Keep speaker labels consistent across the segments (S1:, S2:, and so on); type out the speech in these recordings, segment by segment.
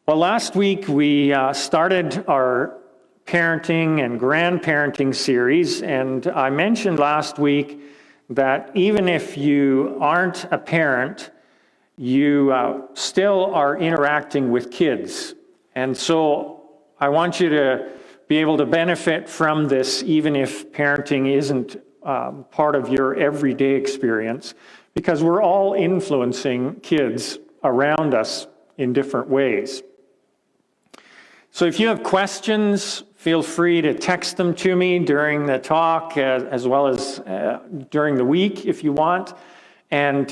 S1: Well, last week we started our parenting and grandparenting series, and I mentioned last week that even if you aren't a parent, you still are interacting with kids. And so I want you to be able to benefit from this even if parenting isn't part of your everyday experience, because we're all influencing kids around us in different ways. So if you have questions, feel free to text them to me during the talk as well as during the week if you want. And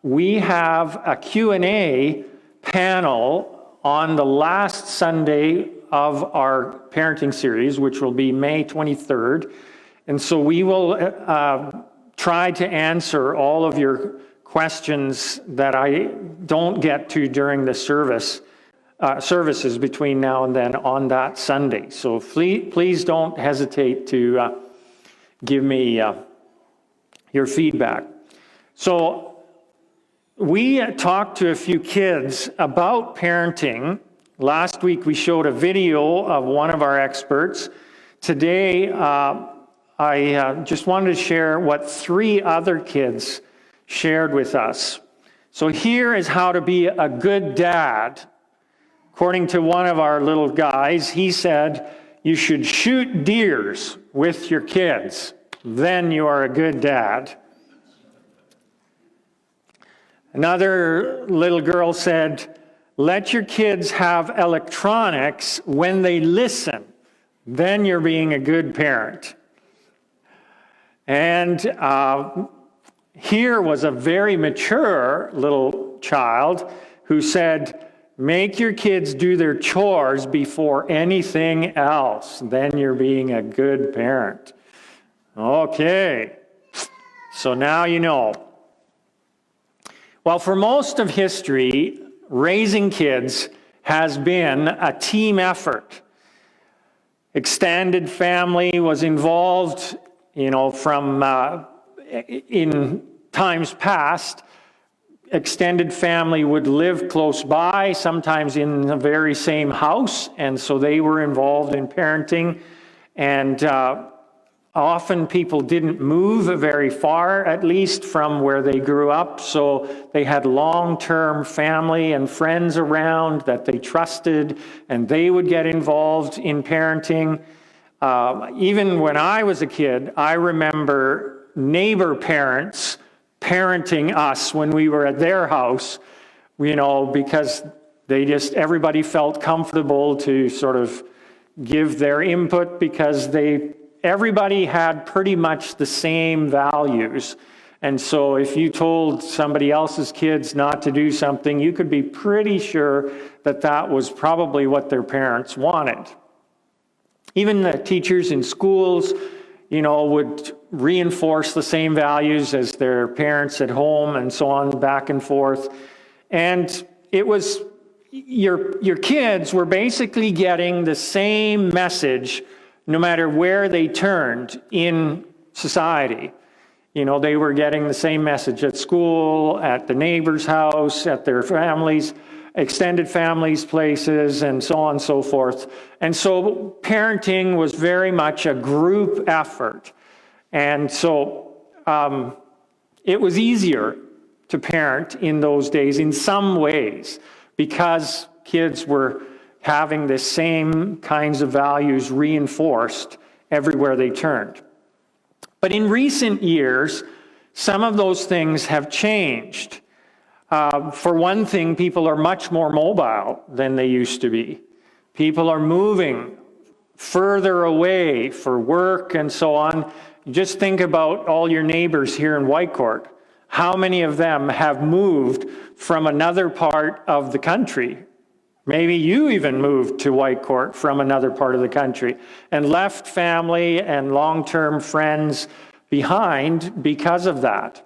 S1: we have a Q&A panel on the last Sunday of our parenting series, which will be May 23rd. And so we will try to answer all of your questions that I don't get to during the services between now and then on that Sunday. So please don't hesitate to give me your feedback. So we talked to a few kids about parenting. Last week we showed a video of one of our experts. Today I just wanted to share what 3 other kids shared with us. So here is how to be a good dad. According to one of our little guys, he said, you should shoot deers with your kids. Then you are a good dad. Another little girl said, let your kids have electronics when they listen. Then you're being a good parent. And here was a very mature little child who said, make your kids do their chores before anything else. Then you're being a good parent. Okay, so now you know. Well, for most of history, raising kids has been a team effort. Extended family was involved, from in times past. Extended family would live close by, sometimes in the very same house, and so they were involved in parenting. And often people didn't move very far, at least from where they grew up, so they had long-term family and friends around that they trusted, and they would get involved in parenting. Even when I was a kid, I remember neighbor parents parenting us when we were at their house, because everybody felt comfortable to sort of give their input because everybody had pretty much the same values. And so if you told somebody else's kids not to do something, you could be pretty sure that that was probably what their parents wanted. Even the teachers in schools, would reinforce the same values as their parents at home and so on, back and forth. And it was, your kids were basically getting the same message no matter where they turned in society. They were getting the same message at school, at the neighbor's house, at their families, extended families' places, and so on and so forth. And so parenting was very much a group effort. And so it was easier to parent in those days in some ways because kids were having the same kinds of values reinforced everywhere they turned. But in recent years, some of those things have changed. For one thing, people are much more mobile than they used to be. People are moving further away for work and so on. Just think about all your neighbors here in Whitecourt. How many of them have moved from another part of the country? Maybe you even moved to Whitecourt from another part of the country and left family and long-term friends behind because of that.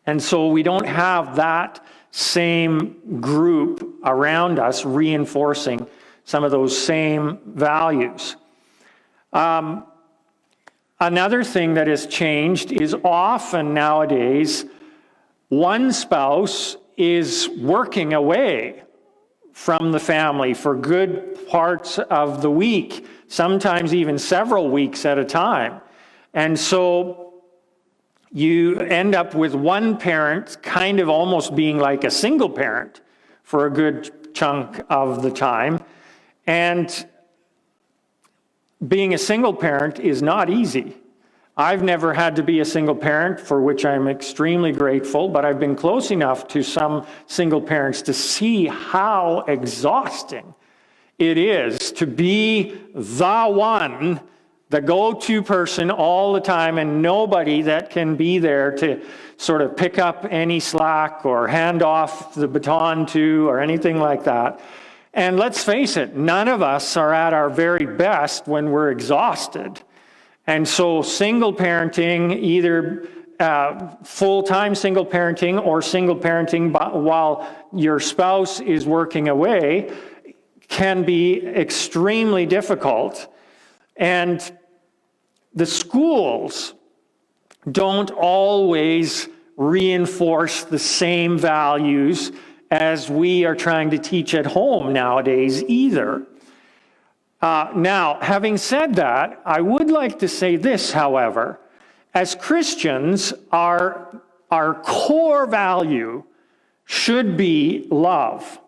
S1: And so we don't have that same group around us reinforcing some of those same values. Another thing that has changed is often nowadays one spouse is working away from the family for good parts of the week, sometimes even several weeks at a time. And so you end up with one parent kind of almost being like a single parent for a good chunk of the time. And being a single parent is not easy. I've never had to be a single parent, for which I'm extremely grateful, but I've been close enough to some single parents to see how exhausting it is to be the one, the go-to person all the time, and nobody that can be there to sort of pick up any slack or hand off the baton to or anything like that. And let's face it, none of us are at our very best when we're exhausted. And so single parenting, either full-time single parenting or single parenting while your spouse is working away, can be extremely difficult. And the schools don't always reinforce the same values as we are trying to teach at home nowadays either. Now, having said that, I would like to say this, however. As Christians, our core value should be love.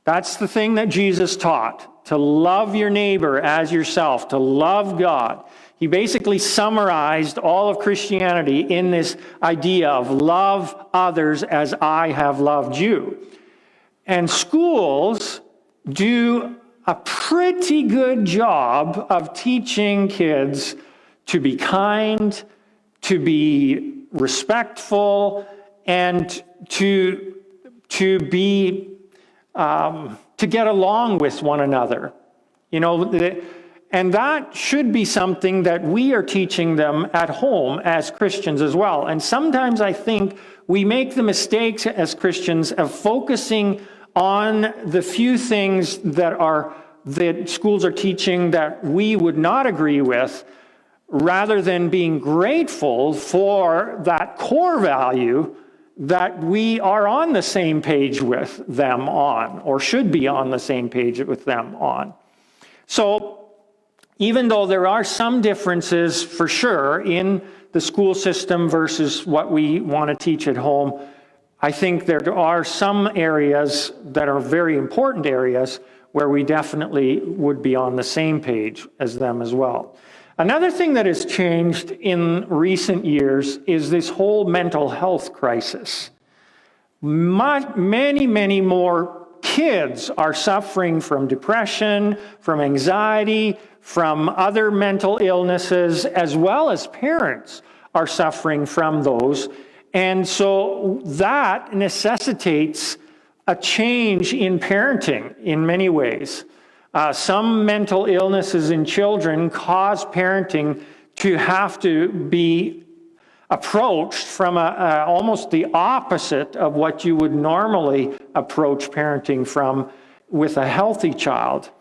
S1: That's the thing that Jesus taught, to love your neighbor as yourself, to love God. He basically summarized all of Christianity in this idea of love others as I have loved you. And schools do a pretty good job of teaching kids to be kind, to be respectful, and to get along with one another. And that should be something that we are teaching them at home as Christians as well. And sometimes I think we make the mistakes as Christians of focusing on the few things that schools are teaching that we would not agree with, rather than being grateful for that core value that we are on the same page with them on, or should be on the same page with them on. So, even though there are some differences for sure in the school system versus what we want to teach at home, I think there are some areas that are very important areas where we definitely would be on the same page as them as well. Another thing that has changed in recent years is this whole mental health crisis. Many more kids are suffering from depression, from anxiety, from other mental illnesses, as well as parents are suffering from those. And so that necessitates a change in parenting in many ways. Some mental illnesses in children cause parenting to have to be approached from almost the opposite of what you would normally approach parenting from with a healthy child.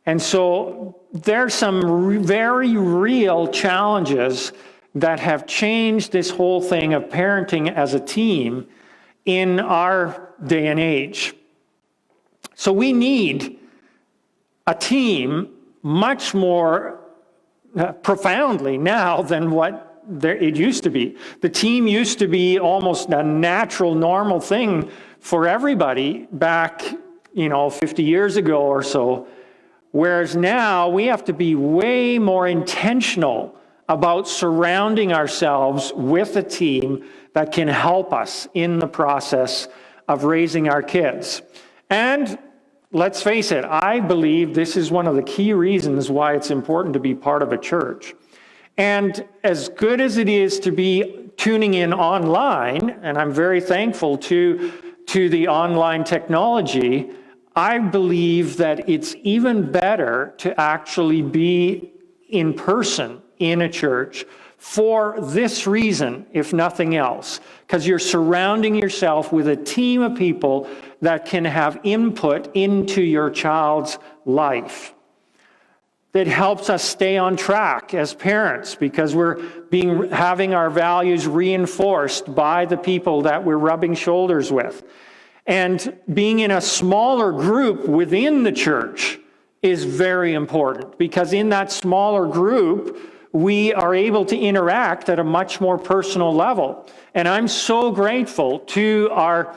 S1: And so there's some very real challenges that have changed this whole thing of parenting as a team in our day and age. So we need a team much more profoundly now than what it used to be. The team used to be almost a natural, normal thing for everybody back, 50 years ago or so. Whereas now we have to be way more intentional about surrounding ourselves with a team that can help us in the process of raising our kids. And let's face it, I believe this is one of the key reasons why it's important to be part of a church. And as good as it is to be tuning in online, and I'm very thankful to the online technology, I believe that it's even better to actually be in person in a church for this reason, if nothing else, because you're surrounding yourself with a team of people that can have input into your child's life. That helps us stay on track as parents because we're having our values reinforced by the people that we're rubbing shoulders with. And being in a smaller group within the church is very important, because in that smaller group, we are able to interact at a much more personal level. And I'm so grateful to our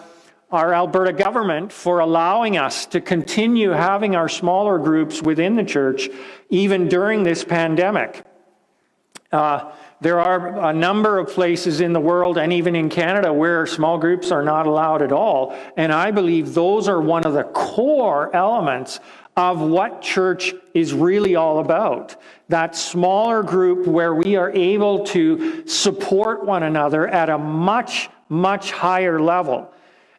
S1: Alberta government for allowing us to continue having our smaller groups within the church, even during this pandemic. There are a number of places in the world, and even in Canada, where small groups are not allowed at all. And I believe those are one of the core elements of what church is really all about. That smaller group where we are able to support one another at a much, much higher level.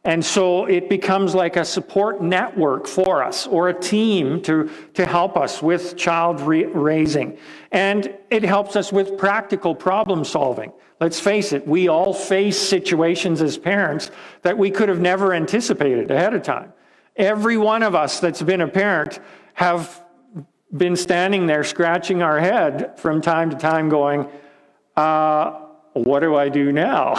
S1: And so it becomes like a support network for us, or a team to help us with child raising. And it helps us with practical problem solving. Let's face it, we all face situations as parents that we could have never anticipated ahead of time. Every one of us that's been a parent have been standing there scratching our head from time to time going, what do I do now?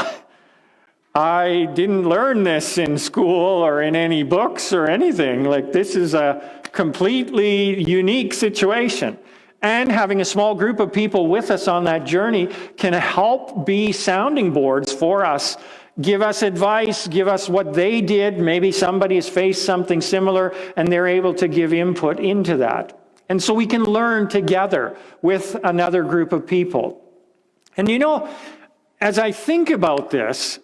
S1: I didn't learn this in school or in any books or anything. Like, this is a completely unique situation. And having a small group of people with us on that journey can help be sounding boards for us, give us advice, give us what they did. Maybe somebody has faced something similar and they're able to give input into that. And so we can learn together with another group of people. And you know, as I think about this,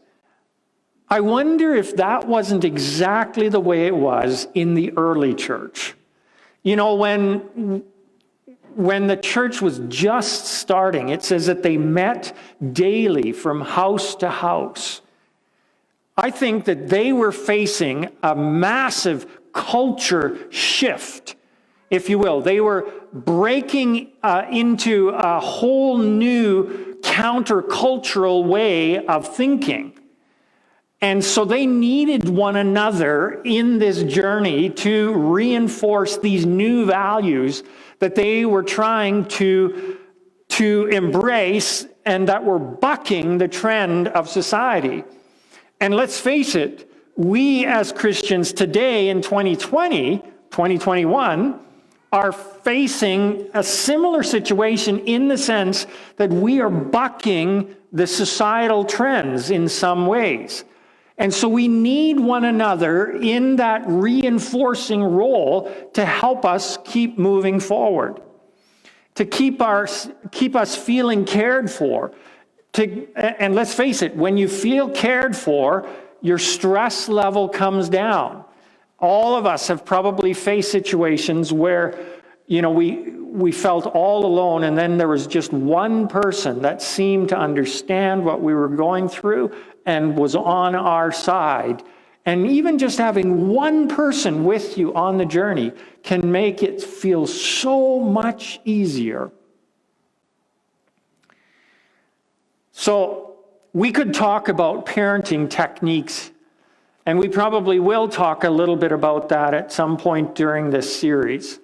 S1: I wonder if that wasn't exactly the way it was in the early church. You know, when the church was just starting, it says that they met daily from house to house. I think that they were facing a massive culture shift, if you will. They were breaking into a whole new countercultural way of thinking. And so they needed one another in this journey to reinforce these new values that they were trying to embrace, and that were bucking the trend of society. And let's face it, we as Christians today in 2021, are facing a similar situation in the sense that we are bucking the societal trends in some ways. And so we need one another in that reinforcing role to help us keep moving forward, to keep us feeling cared for. And let's face it, when you feel cared for, your stress level comes down. All of us have probably faced situations where, you know, we felt all alone, and then there was just one person that seemed to understand what we were going through and was on our side. And even just having one person with you on the journey can make it feel so much easier. So we could talk about parenting techniques, and we probably will talk a little bit about that at some point during this series.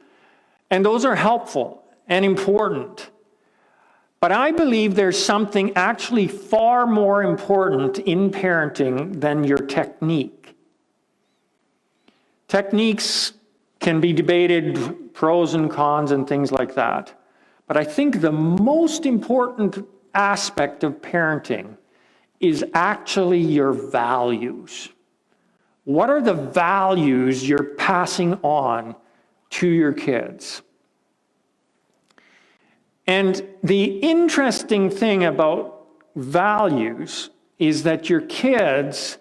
S1: And those are helpful and important. But I believe there's something actually far more important in parenting than your technique. Techniques can be debated, pros and cons and things like that. But I think the most important aspect of parenting is actually your values. What are the values you're passing on to your kids? And the interesting thing about values is that your kids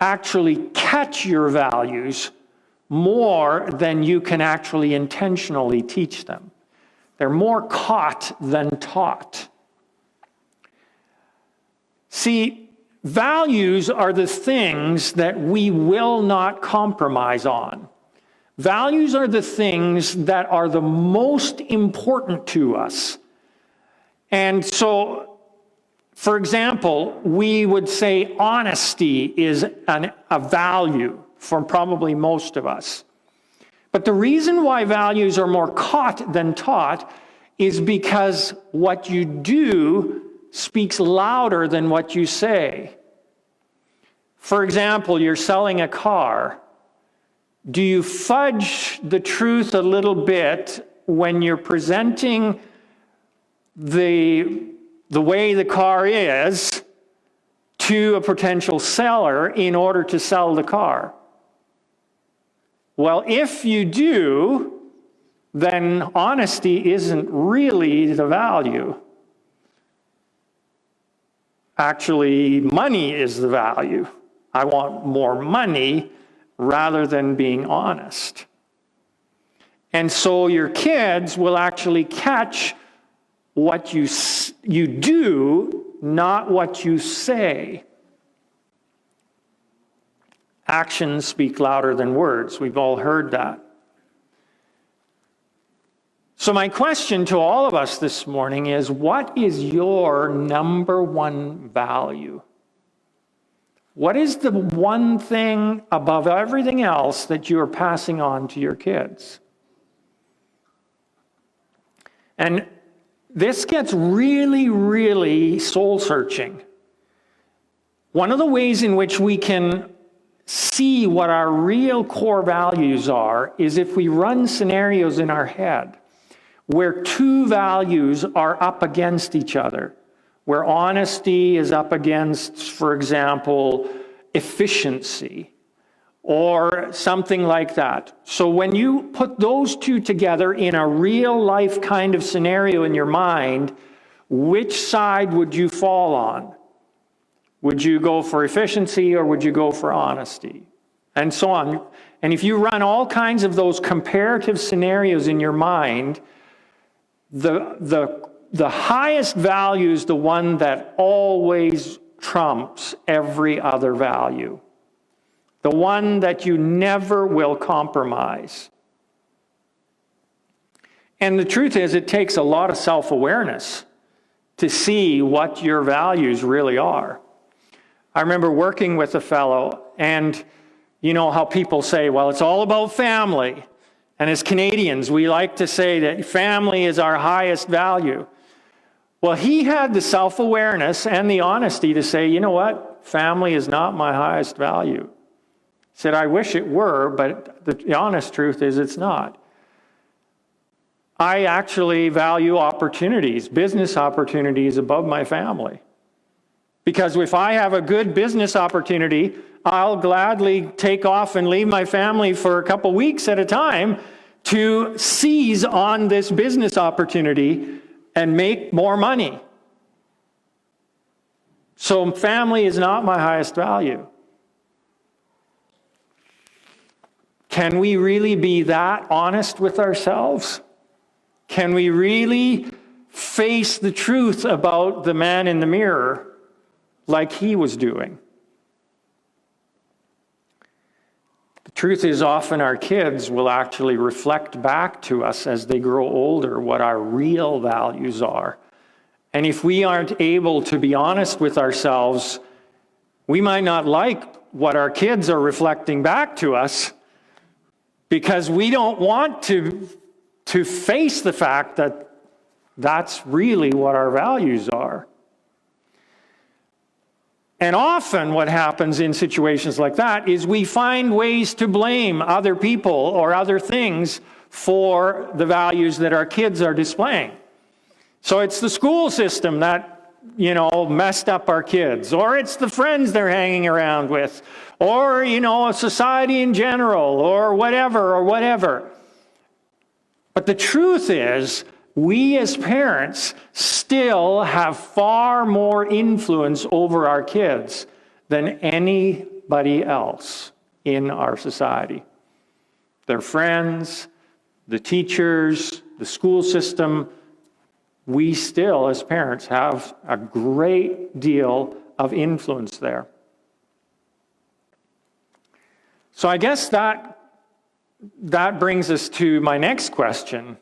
S1: actually catch your values more than you can actually intentionally teach them. They're more caught than taught. See, values are the things that we will not compromise on. Values are the things that are the most important to us. And so, for example, we would say honesty is a value for probably most of us. But the reason why values are more caught than taught is because what you do speaks louder than what you say. For example, you're selling a car. Do you fudge the truth a little bit when you're presenting the way the car is to a potential seller in order to sell the car? Well, if you do, then honesty isn't really the value. Actually, money is the value. I want more money rather than being honest. And so your kids will actually catch what you do, not what you say. Actions speak louder than words. We've all heard that. So my question to all of us this morning is, what is your number one value? What is the one thing above everything else that you are passing on to your kids? And this gets really, really soul-searching. One of the ways in which we can see what our real core values are is if we run scenarios in our head where two values are up against each other, where honesty is up against, for example, efficiency, or something like that. So when you put those two together in a real life kind of scenario in your mind, which side would you fall on? Would you go for efficiency or would you go for honesty? And so on. And if you run all kinds of those comparative scenarios in your mind, the highest value is the one that always trumps every other value. The one that you never will compromise. And the truth is, it takes a lot of self-awareness to see what your values really are. I remember working with a fellow, and you know how people say, well, it's all about family. And as Canadians, we like to say that family is our highest value. Well, he had the self-awareness and the honesty to say, you know what? Family is not my highest value. He said, I wish it were, but the honest truth is it's not. I actually value opportunities, business opportunities above my family. Because if I have a good business opportunity, I'll gladly take off and leave my family for a couple weeks at a time to seize on this business opportunity and make more money. So family is not my highest value. Can we really be that honest with ourselves? Can we really face the truth about the man in the mirror like he was doing? The truth is, often our kids will actually reflect back to us as they grow older what our real values are. And if we aren't able to be honest with ourselves, we might not like what our kids are reflecting back to us because we don't want to face the fact that that's really what our values are. And often what happens in situations like that is we find ways to blame other people or other things for the values that our kids are displaying. So it's the school system that, messed up our kids, or it's the friends they're hanging around with, or, society in general, or whatever. But the truth is, we as parents still have far more influence over our kids than anybody else in our society. Their friends, the teachers, the school system, we still as parents have a great deal of influence there. So I guess that brings us to my next question.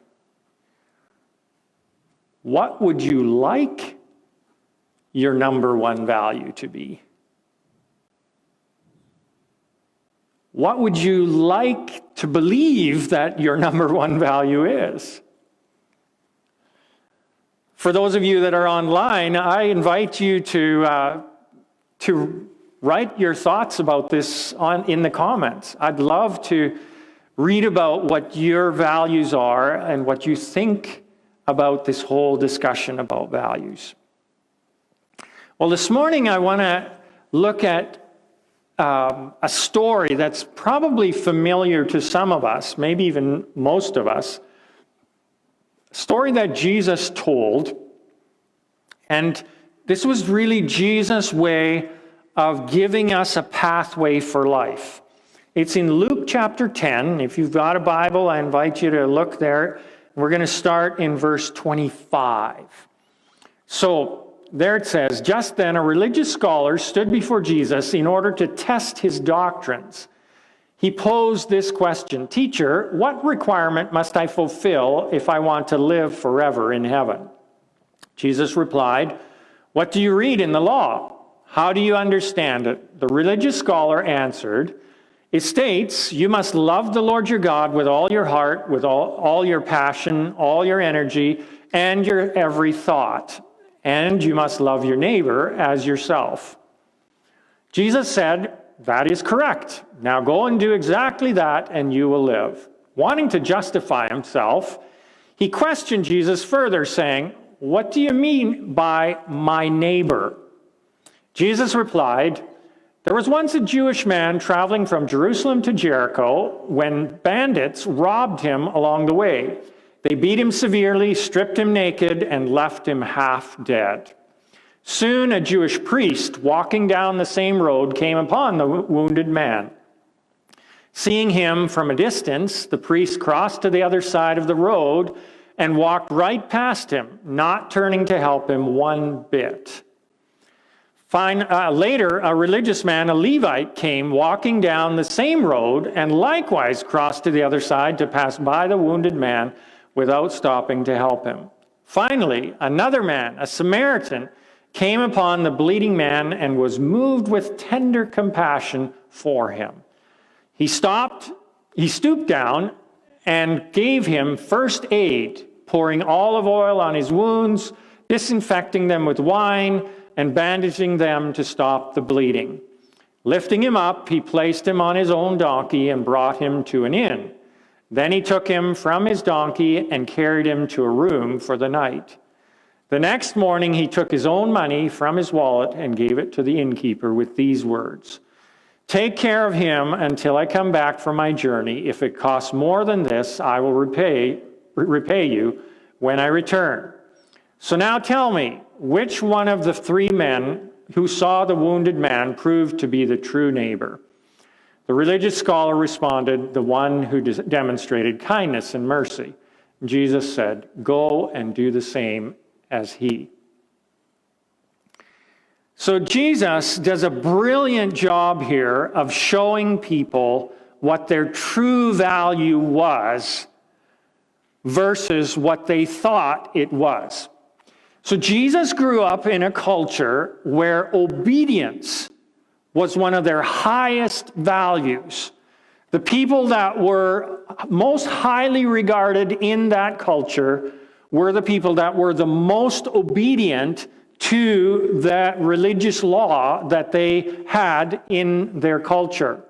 S1: What would you like your number one value to be? What would you like to believe that your number one value is? For those of you that are online, I invite you to write your thoughts about this in the comments. I'd love to read about what your values are and what you think about this whole discussion about values. Well, this morning I want to look at a story that's probably familiar to some of us, maybe even most of us. A story that Jesus told, and this was really Jesus' way of giving us a pathway for life. It's in Luke chapter 10. If you've got a Bible, I invite you to look there. We're going to start in verse 25. So, there it says, "Just then a religious scholar stood before Jesus in order to test his doctrines. He posed this question, 'Teacher, what requirement must I fulfill if I want to live forever in heaven?' Jesus replied, 'What do you read in the law? How do you understand it?' The religious scholar answered, 'It states, you must love the Lord your God with all your heart, with all your passion, all your energy, and your every thought. And you must love your neighbor as yourself.' Jesus said, 'That is correct. Now go and do exactly that, and you will live.' Wanting to justify himself, he questioned Jesus further, saying, 'What do you mean by my neighbor?' Jesus replied, 'There was once a Jewish man traveling from Jerusalem to Jericho when bandits robbed him along the way. They beat him severely, stripped him naked, and left him half dead. Soon a Jewish priest walking down the same road came upon the wounded man. Seeing him from a distance, the priest crossed to the other side of the road and walked right past him, not turning to help him one bit. Later, a religious man, a Levite, came walking down the same road and likewise crossed to the other side to pass by the wounded man without stopping to help him. Finally, another man, a Samaritan, came upon the bleeding man and was moved with tender compassion for him. He stooped down and gave him first aid, pouring olive oil on his wounds, disinfecting them with wine, and bandaging them to stop the bleeding. Lifting him up, he placed him on his own donkey and brought him to an inn. Then he took him from his donkey and carried him to a room for the night. The next morning he took his own money from his wallet and gave it to the innkeeper with these words, 'Take care of him until I come back from my journey. If it costs more than this, I will repay you when I return.' So now tell me, which one of the three men who saw the wounded man proved to be the true neighbor?" The religious scholar responded, "The one who demonstrated kindness and mercy." Jesus said, "Go and do the same as he." So Jesus does a brilliant job here of showing people what their true value was versus what they thought it was. So Jesus grew up in a culture where obedience was one of their highest values. The people that were most highly regarded in that culture were the people that were the most obedient to that religious law that they had in their culture.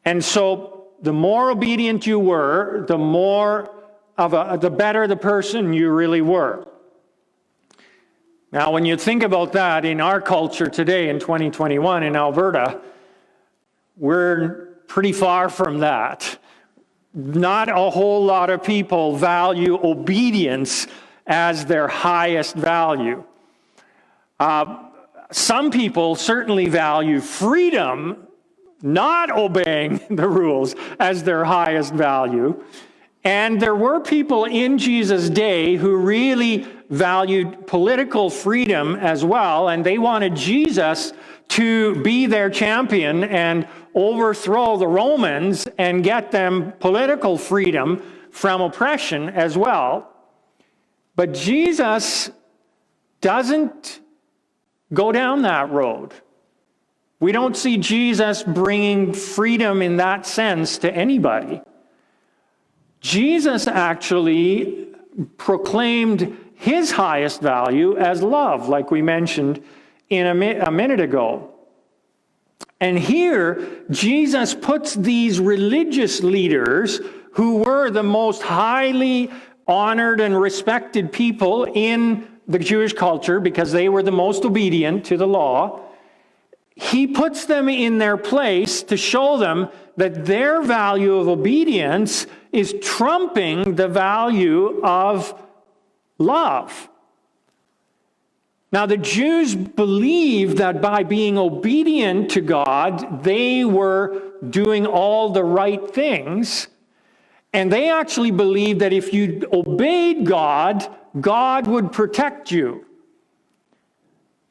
S1: And so the more obedient you were, the better the person you really were. Now, when you think about that in our culture today in 2021 in Alberta, we're pretty far from that. Not a whole lot of people value obedience as their highest value. Some people certainly value freedom, not obeying the rules, as their highest value. And there were people in Jesus' day who really valued political freedom as well, and they wanted Jesus to be their champion and overthrow the Romans and get them political freedom from oppression as well. But Jesus doesn't go down that road. We don't see Jesus bringing freedom in that sense to anybody. Jesus actually proclaimed his highest value as love, like we mentioned a minute ago. And here, Jesus puts these religious leaders, who were the most highly honored and respected people in the Jewish culture because they were the most obedient to the law, he puts them in their place to show them that their value of obedience is trumping the value of love. Now, the Jews believed that by being obedient to God, they were doing all the right things. And they actually believed that if you obeyed God, God would protect you.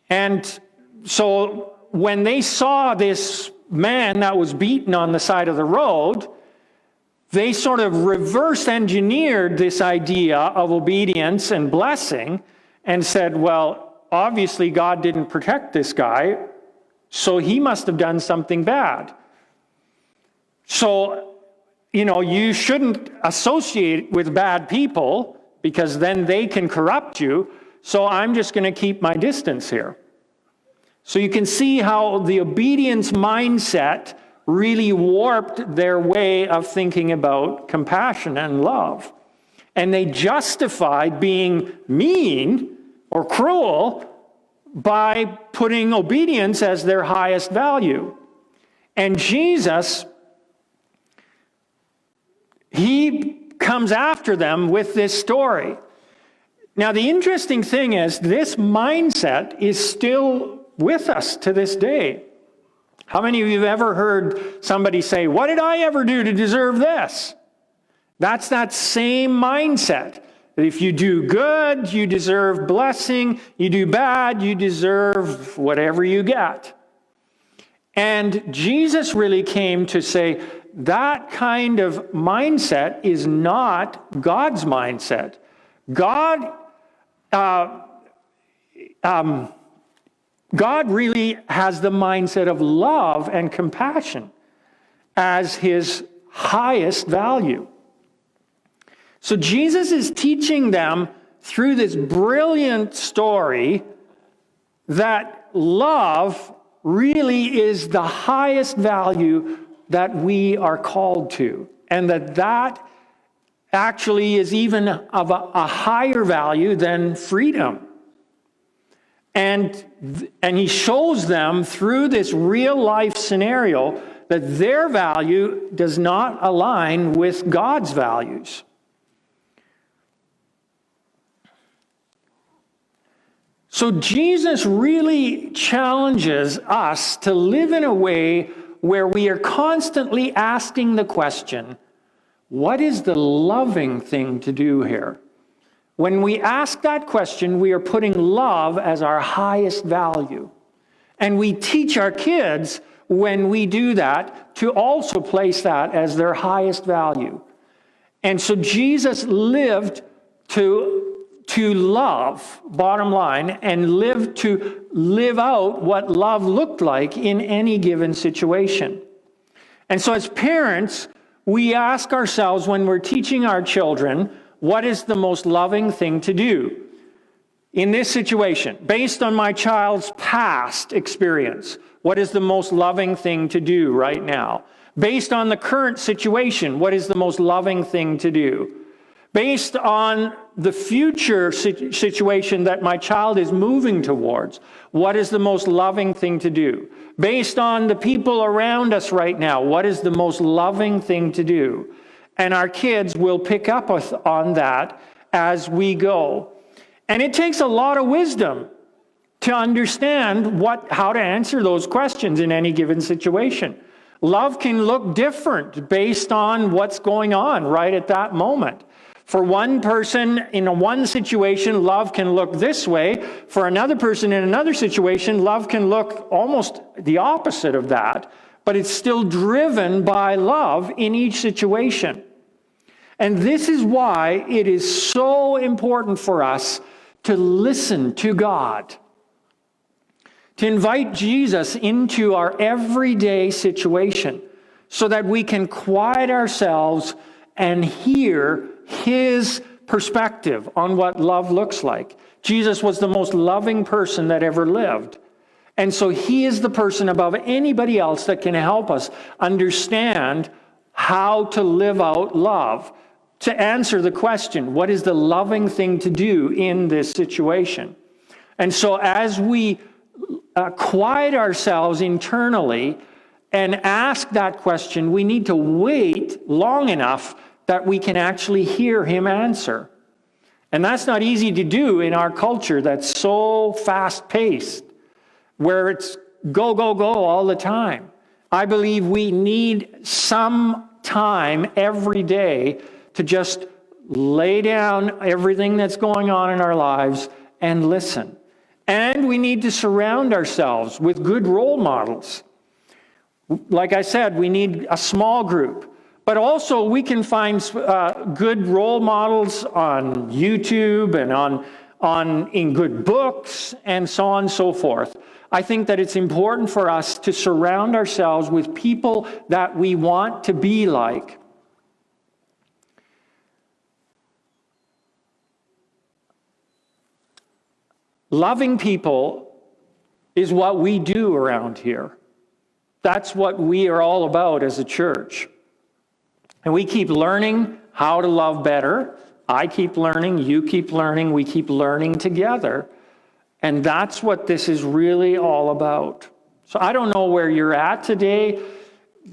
S1: And so when they saw this man that was beaten on the side of the road, they sort of reverse engineered this idea of obedience and blessing and said, well, obviously God didn't protect this guy, so he must have done something bad. So, you shouldn't associate with bad people because then they can corrupt you, so I'm just going to keep my distance here. So you can see how the obedience mindset really warped their way of thinking about compassion and love. And they justified being mean or cruel by putting obedience as their highest value. And Jesus, he comes after them with this story. Now, the interesting thing is, this mindset is still with us to this day. How many of you have ever heard somebody say, "What did I ever do to deserve this?" That's that same mindset. That if you do good, you deserve blessing. You do bad, you deserve whatever you get. And Jesus really came to say that kind of mindset is not God's mindset. God really has the mindset of love and compassion as his highest value. So Jesus is teaching them through this brilliant story that love really is the highest value that we are called to, and that actually is even of a higher value than freedom. And he shows them through this real life scenario that their value does not align with God's values. So Jesus really challenges us to live in a way where we are constantly asking the question, what is the loving thing to do here? When we ask that question, we are putting love as our highest value. And we teach our kids, when we do that, to also place that as their highest value. And so Jesus lived to love, bottom line, and to live out what love looked like in any given situation. And so as parents, we ask ourselves when we're teaching our children, what is the most loving thing to do? In this situation, based on my child's past experience, what is the most loving thing to do right now? Based on the current situation, what is the most loving thing to do? Based on the future situation that my child is moving towards, what is the most loving thing to do? Based on the people around us right now, what is the most loving thing to do? And our kids will pick up on that as we go. And it takes a lot of wisdom to understand how to answer those questions in any given situation. Love can look different based on what's going on right at that moment. For one person in one situation, love can look this way. For another person in another situation, love can look almost the opposite of that. But it's still driven by love in each situation. And this is why it is so important for us to listen to God, to invite Jesus into our everyday situation so that we can quiet ourselves and hear his perspective on what love looks like. Jesus was the most loving person that ever lived. And so he is the person above anybody else that can help us understand how to live out love, to answer the question, what is the loving thing to do in this situation? And so as we quiet ourselves internally and ask that question, we need to wait long enough that we can actually hear him answer. And that's not easy to do in our culture that's so fast-paced, where it's go, go, go all the time. I believe we need some time every day to just lay down everything that's going on in our lives and listen. And we need to surround ourselves with good role models. Like I said, we need a small group. But also we can find good role models on YouTube and in good books and so on and so forth. I think that it's important for us to surround ourselves with people that we want to be like. Loving people is what we do around here. That's what we are all about as a church. And we keep learning how to love better. I keep learning, you keep learning, we keep learning together. And that's what this is really all about. So I don't know where you're at today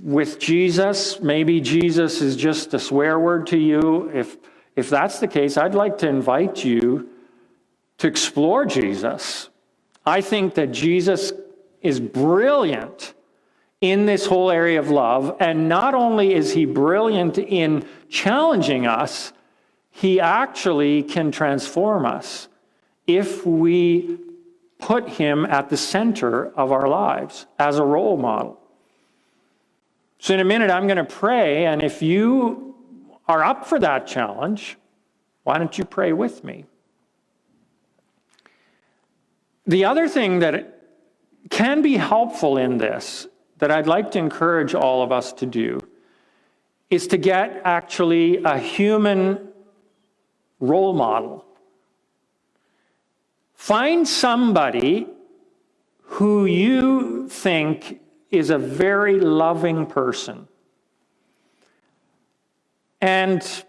S1: with Jesus. Maybe Jesus is just a swear word to you. If that's the case, I'd like to invite you to explore Jesus. I think that Jesus is brilliant in this whole area of love. And not only is he brilliant in challenging us, he actually can transform us if we put him at the center of our lives as a role model. So in a minute, I'm going to pray. And if you are up for that challenge, why don't you pray with me? The other thing that can be helpful in this, that I'd like to encourage all of us to do, is to get actually a human role model. Find somebody who you think is a very loving person and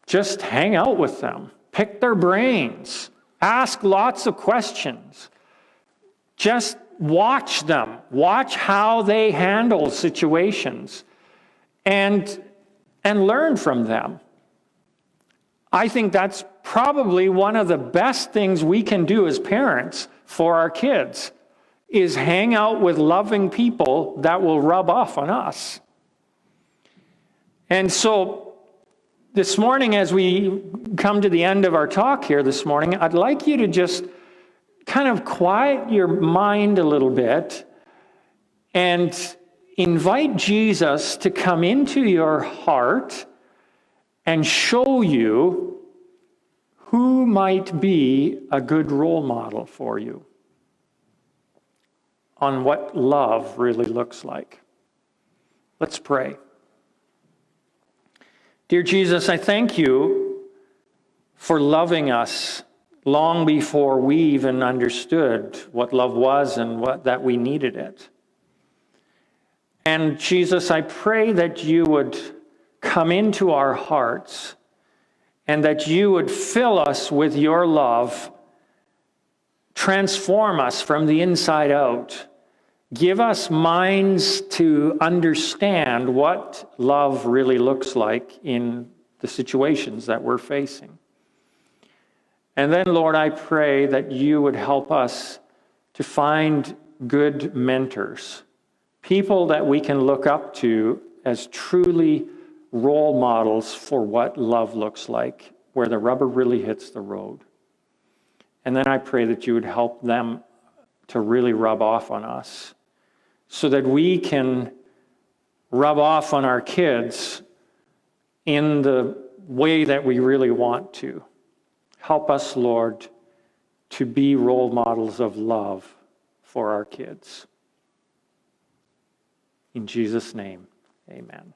S1: just hang out with them. Pick their brains. Ask lots of questions. Just watch them. Watch how they handle situations and learn from them. I think that's probably one of the best things we can do as parents for our kids, is hang out with loving people that will rub off on us. And so this morning, as we come to the end of our talk here this morning, I'd like you to just kind of quiet your mind a little bit and invite Jesus to come into your heart and show you who might be a good role model for you on what love really looks like. Let's pray. Dear Jesus, I thank you for loving us long before we even understood what love was and that we needed it. And Jesus, I pray that you would come into our hearts and that you would fill us with your love, transform us from the inside out, give us minds to understand what love really looks like in the situations that we're facing. And then, Lord, I pray that you would help us to find good mentors, people that we can look up to as truly role models for what love looks like, where the rubber really hits the road. And then I pray that you would help them to really rub off on us so that we can rub off on our kids in the way that we really want to. Help us, Lord, to be role models of love for our kids. In Jesus' name, amen.